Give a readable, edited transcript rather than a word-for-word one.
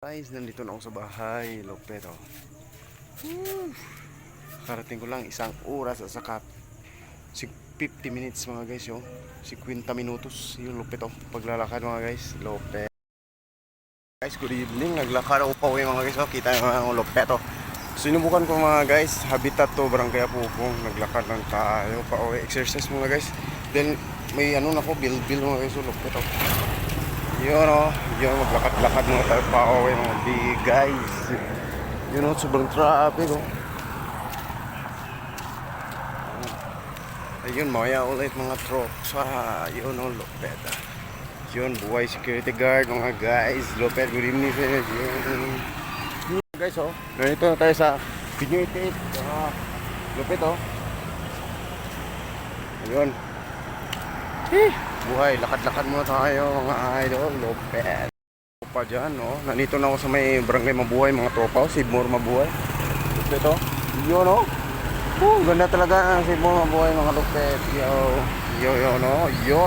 Guys, nandito na ako sa bahay, Lopet. Karating ko lang isang oras at saka 50 minutes mga guys, yo. 50 minutos yung Lopet, paglalakad mga guys, Lopet. Guys, good evening. Naglakad ako pa uwi mga guys, kita yung Lopet. Sinubukan ko mga guys, habitat to, Barangay Apupong. Naglakad lang tayo pa uwi, exercise mga guys. Then may ano na ko, bil mga guys, Lopet. Yun yun, maglakad-lakad mga tayo pa uwi mga guys. Yun sobrang traffic Ayun, maya ulit mga trucks yun Lopet. Yun, buhay security guard mga guys, Lopet, good evening sa inyo. Yun guys, ganito na tayo sa Pinyuitit Lopet. Ayun, buhay, lakad-lakad muna tayo mga idol, Lopet. Pa dyan, nandito na ako sa may Barangay Mabuhay mga tropa, Sibmore Mabuhay Lopet. Yun ganda talaga ang Sibmore Mabuhay mga Lopet. Yo